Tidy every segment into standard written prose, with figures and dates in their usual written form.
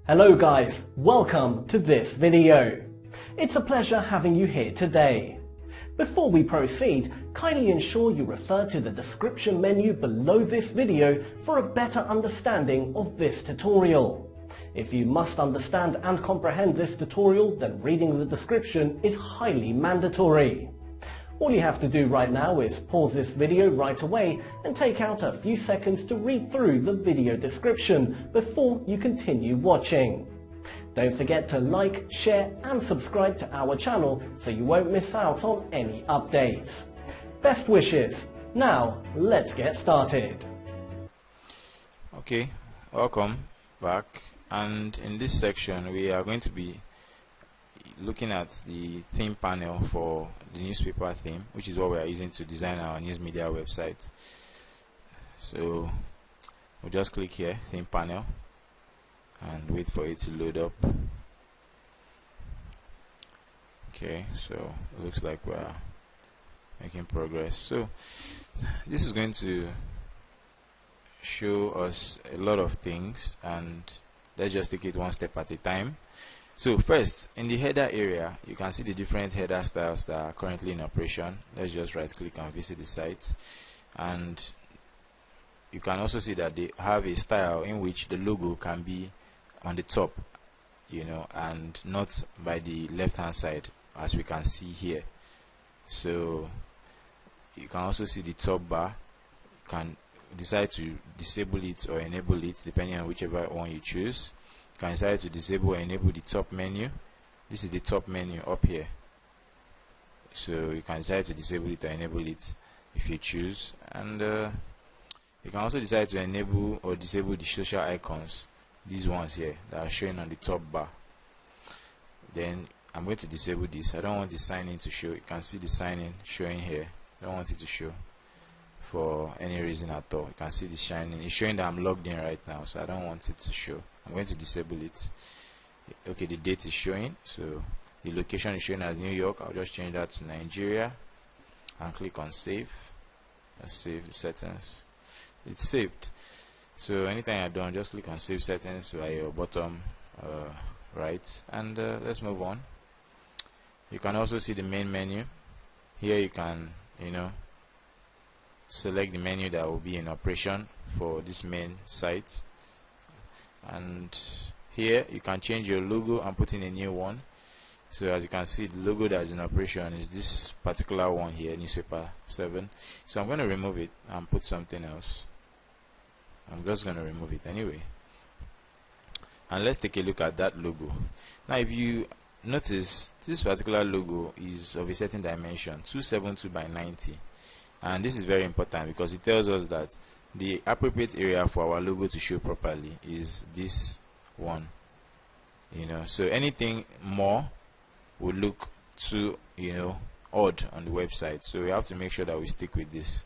Hello guys, welcome to this video. It's a pleasure having you here today. Before we proceed, kindly ensure you refer to the description menu below this video for a better understanding of this tutorial. If you must understand and comprehend this tutorial, then reading the description is highly mandatory. All you have to do right now is pause this video right away and take out a few seconds to read through the video description before you continue watching. Don't forget to like, share and subscribe to our channel so you won't miss out on any updates. Best wishes. Now let's get started. Okay, welcome back, and in this section we are going to be looking at the theme panel for the newspaper theme, which is what we are using to design our news media website. So we'll just click here, theme panel, and wait for it to load up. Okay, so it looks like we're making progress. So this is going to show us a lot of things, and let's just take it one step at a time. So first, in the header area, you can see the different header styles that are currently in operation. Let's just right click and visit the site, and you can also see that they have a style in which the logo can be on the top, and not by the left hand side, as we can see here. So you can also see the top bar. You can decide to disable it or enable it depending on whichever one you choose. You can decide to disable or enable the top menu. This is the top menu up here, so you can decide to disable it or enable it if you choose. And you can also decide to enable or disable the social icons, these ones here that are showing on the top bar. Then I'm going to disable this. I don't want the sign in to show. You can see the sign in showing here. I don't want it to show for any reason at all. You can see the shining. It's showing that I'm logged in right now, so I don't want it to show. I'm going to disable it. Okay, the date is showing, so the location is showing as New York. I'll just change that to Nigeria and click on save. Let's save the settings. It's saved. So anytime you're done, just click on save settings by your bottom right, and let's move on. You can also see the main menu. Here you can select the menu that will be in operation for this main site, and here you can change your logo and put in a new one. So as you can see, the logo that is in operation is this particular one here, newspaper 7. So I'm going to remove it and put something else. I'm just going to remove it anyway, and let's take a look at that logo. Now if you notice, this particular logo is of a certain dimension, 272 by 90, and this is very important because it tells us that the appropriate area for our logo to show properly is this one. So anything more would look too odd on the website, so we have to make sure that we stick with these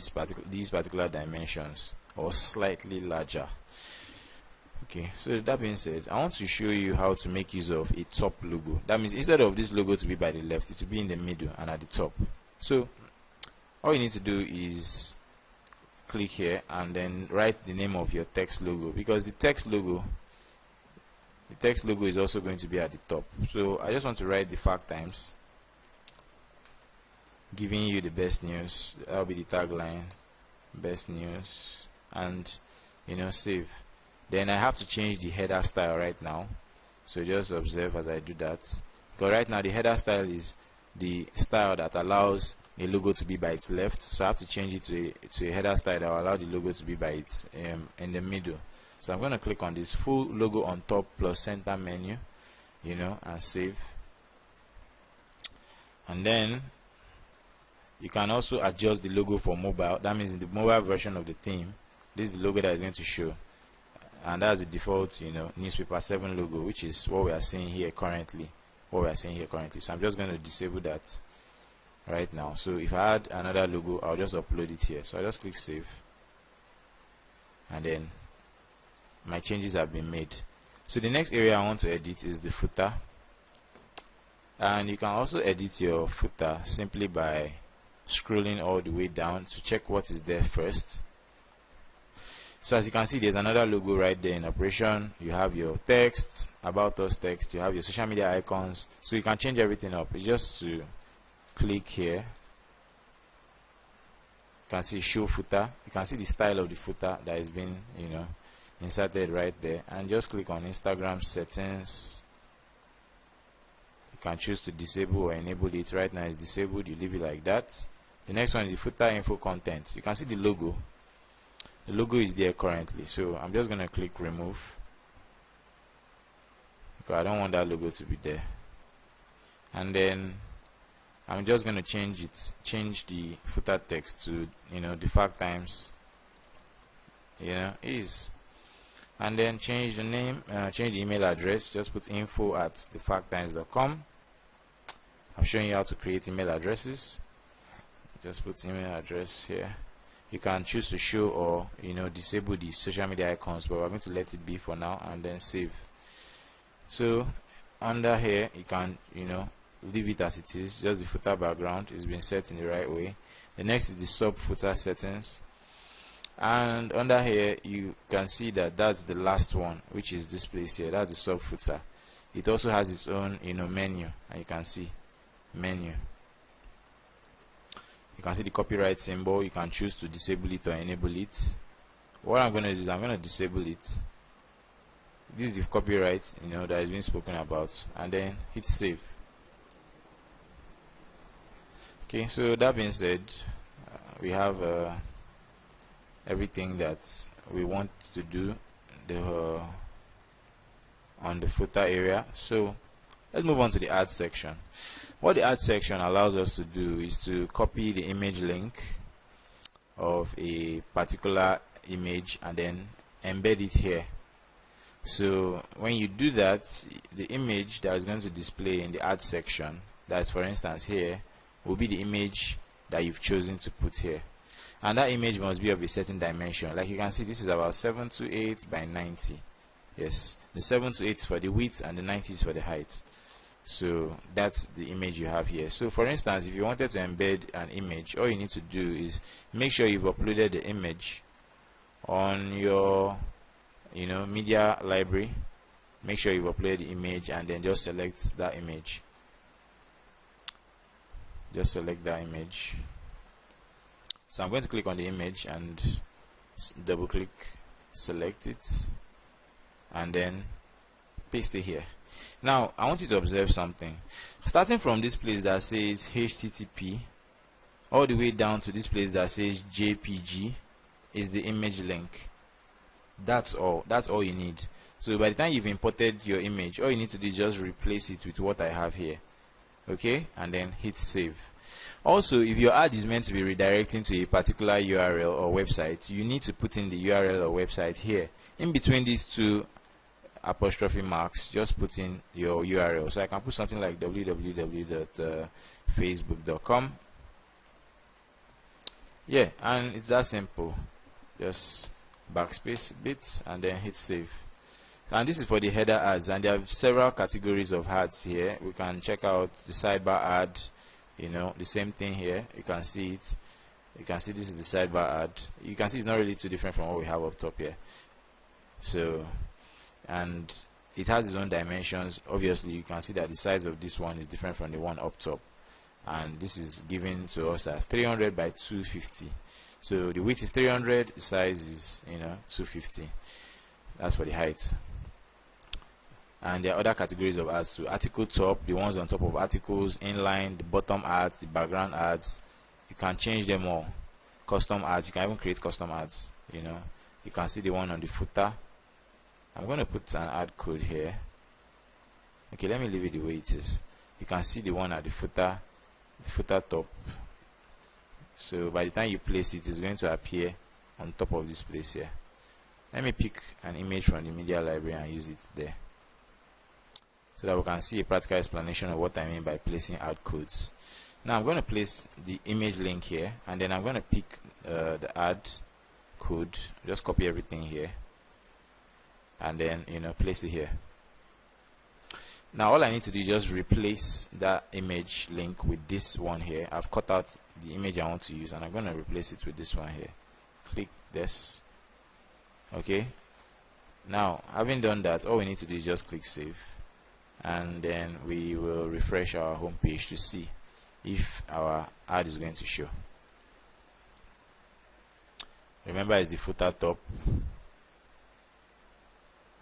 particular dimensions, or slightly larger. Okay, so that being said, I want to show you how to make use of a top logo. That means instead of this logo to be by the left, it will be in the middle and at the top. So all you need to do is click here and then write the name of your text logo, because the text logo is also going to be at the top. So I just want to write the fact times, giving you the best news. That will be the tagline, best news, and save. Then I have to change the header style right now, so just observe as I do that, because right now the header style is the style that allows a logo to be by its left, so I have to change it to a header style that will allow the logo to be by its in the middle. So I'm going to click on this full logo on top plus center menu, and save. And then you can also adjust the logo for mobile. That means in the mobile version of the theme, this is the logo that is going to show, and that's the default newspaper 7 logo, which is what we are seeing here currently. So I'm just going to disable that right now. So if I add another logo, I'll just upload it here. So I just click save, and then my changes have been made. So the next area I want to edit is the footer, and you can also edit your footer simply by scrolling all the way down to check what is there first. So as you can see, there's another logo right there in operation. You have your text, about us text, you have your social media icons, so you can change everything up. It's just to click here. You can see show footer. You can see the style of the footer that has been, inserted right there, and just click on Instagram settings. You can choose to disable or enable it. Right now it's disabled, you leave it like that. The next one is the footer info content. You can see the logo. The logo is there currently, so I'm just going to click remove because I don't want that logo to be there. And then I'm just going to change the footer text to the fact times is, and then change the name, change the email address. Just put info@thefacttimes.com. I'm showing you how to create email addresses. Just put email address here. You can choose to show or disable the social media icons, but we're going to let it be for now, and then save. So under here you can leave it as it is. Just the footer background is being set in the right way. The next is the sub footer settings, and under here you can see that that's the last one, which is this place here. That's the sub footer. It also has its own menu, and you can see menu. You can see the copyright symbol. You can choose to disable it or enable it. What I'm going to do is I'm going to disable it. This is the copyright that has been spoken about, and then hit save. Okay, so that being said, we have everything that we want to do on the footer area. So let's move on to the add section. What the add section allows us to do is to copy the image link of a particular image and then embed it here. So when you do that, the image that is going to display in the add section, that's for instance here, will be the image that you've chosen to put here, and that image must be of a certain dimension. Like you can see, this is about 728 by 90. Yes, the 728 is for the width and the 90 is for the height. So that's the image you have here. So for instance, if you wanted to embed an image, all you need to do is make sure you've uploaded the image on your media library. Make sure you've uploaded the image, and then just select that image. Just select that image. So I'm going to click on the image and double click, select it, and then paste it here. Now I want you to observe something. Starting from this place that says HTTP all the way down to this place that says JPG is the image link. That's all you need. So by the time you've imported your image, all you need to do is just replace it with what I have here. Okay, and then hit save. Also, if your ad is meant to be redirecting to a particular URL or website, you need to put in the URL or website here. In between these two apostrophe marks, just put in your URL. So I can put something like www.facebook.com. Yeah, and it's that simple. Just backspace a bit and then hit save. And this is for the header ads, and there are several categories of ads here. We can check out the sidebar ad, the same thing here. You can see it. You can see this is the sidebar ad. You can see it's not really too different from what we have up top here. So, and it has its own dimensions. Obviously you can see that the size of this one is different from the one up top, and this is given to us as 300 by 250. So the width is 300, the size is 250. That's for the height. And there are other categories of ads. So article top, the ones on top of articles, inline, the bottom ads, the background ads. You can change them all. Custom ads, you can even create custom ads. You can see the one on the footer. I'm going to put an ad code here. Okay, let me leave it the way it is. You can see the one at the footer top. So by the time you place it, it's going to appear on top of this place here. Let me pick an image from the media library and use it there, so that we can see a practical explanation of what I mean by placing ad codes. Now I'm going to place the image link here, and then I'm going to pick the ad code. Just copy everything here, and then place it here. Now all I need to do is just replace that image link with this one here. I've cut out the image I want to use, and I'm going to replace it with this one here. Click this, Okay, now having done that, all we need to do is just click save, and then we will refresh our home page to see if our ad is going to show. Remember, it's the footer top.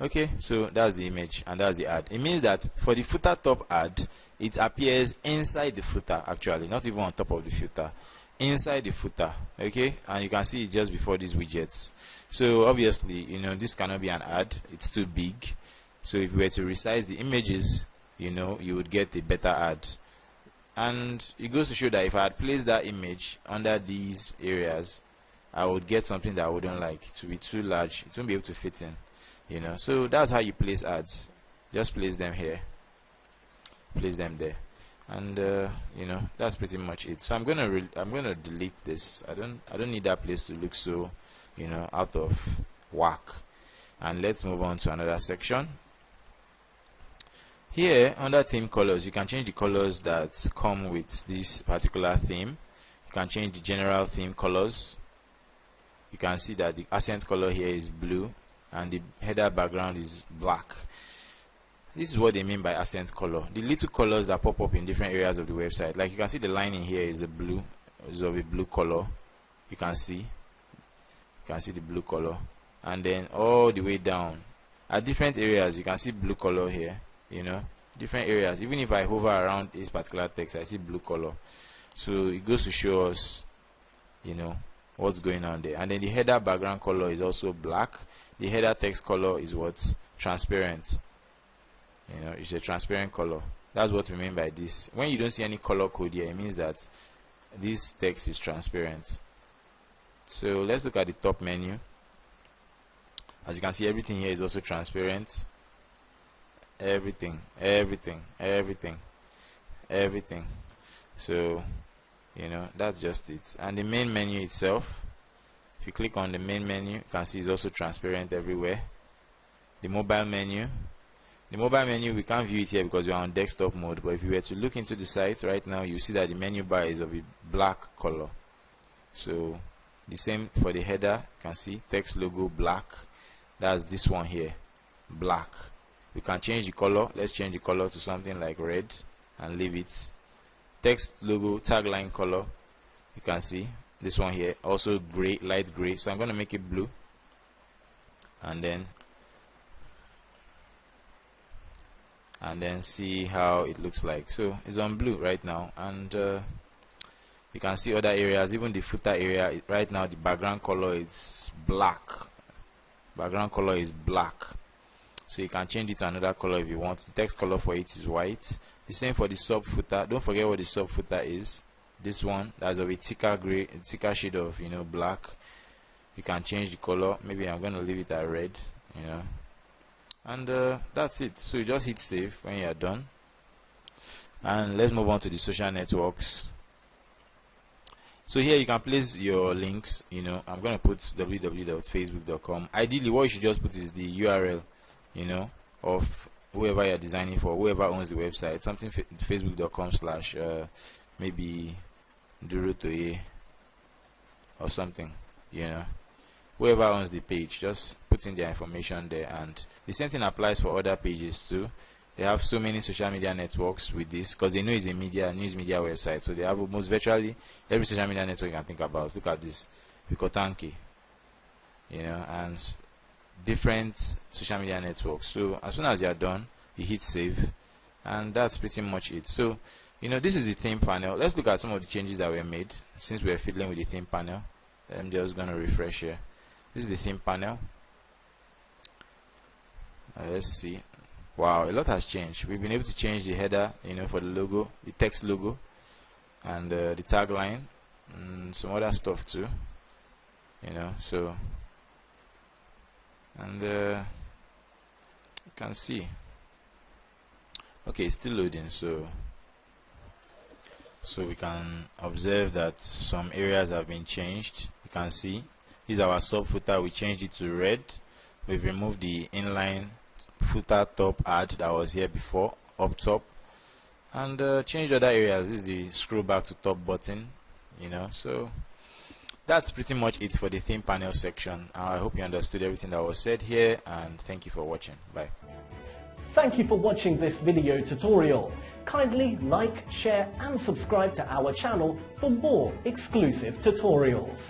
Okay, so that's the image and that's the ad. It means that for the footer top ad, it appears inside the footer, actually, not even on top of the footer, inside the footer. Okay, and you can see it just before these widgets. So obviously, you know, this cannot be an ad, it's too big. So if we were to resize the images, you know, you would get a better ad. And it goes to show that if I had placed that image under these areas, I would get something that I wouldn't like. It would be too large, it won't be able to fit in, you know. So that's how you place ads. Just place them here, place them there, and you know, that's pretty much it. So I'm gonna delete this. I don't need that place to look so, you know, out of whack. And let's move on to another section. Here under theme colors, you can change the colors that come with this particular theme. You can change the general theme colors. You can see that the accent color here is blue and the header background is black. This is what they mean by accent color. The little colors that pop up in different areas of the website. Like you can see the lining here is the blue, is of a blue color. You can see the blue color, and then all the way down at different areas you can see blue color here, you know, different areas. Even if I hover around this particular text, I see blue color. So it goes to show us, you know, what's going on there. And then the header background color is also black. The header text color is what's transparent, you know, it's a transparent color. That's what we mean by this. When you don't see any color code here, it means that this text is transparent. So let's look at the top menu. As you can see, everything here is also transparent. Everything. So, you know, that's just it. And the main menu itself, if you click on the main menu, you can see it's also transparent everywhere. The mobile menu, we can't view it here because we're on desktop mode, but if you were to look into the site right now, you see that the menu bar is of a black color. So the same for the header, you can see text logo black. That's this one here, black. We can change the color. Let's change the color to something like red and leave it. Text logo tagline color, you can see this one here, also gray, light gray. So I'm going to make it blue, and then see how it looks like. So it's on blue right now, and you can see other areas, even the footer area. Right now the background color is black. So you can change it to another color if you want. The text color for it is white. The same for the sub footer. Don't forget what the sub footer is. This one, that's of a thicker gray, thicker shade of, you know, black. You can change the color. Maybe I'm going to leave it at red, you know. And that's it. So you just hit save when you are done. And let's move on to the social networks. So here you can place your links, you know. I'm going to put www.facebook.com. Ideally, what you should just put is the URL, you know, of whoever you're designing for, whoever owns the website. Something facebook.com/ maybe Durutoye or something, you know. Whoever owns the page, just put in their information there. And the same thing applies for other pages too. They have so many social media networks with this because they know it's a news media website. So they have almost virtually every social media network you can think about. Look at this, Wikotanki, you know, and different social media networks. So as soon as you're done, you hit save, and that's pretty much it. So, you know, this is the theme panel. Let's look at some of the changes that were made since we're fiddling with the theme panel. I'm just going to refresh here. This is the theme panel. Let's see. Wow, a lot has changed. We've been able to change the header, you know, for the logo, the text logo, and the tagline, and some other stuff too, you know. So, and you can see. Okay, it's still loading. So we can observe that some areas have been changed. You can see this is our sub footer. We changed it to red. We've removed the inline footer top ad that was here before up top, and changed other areas. This is the scroll back to top button, you know. So that's pretty much it for the theme panel section. I hope you understood everything that was said here, and thank you for watching. Bye. Thank you for watching this video tutorial. Kindly like, share and subscribe to our channel for more exclusive tutorials.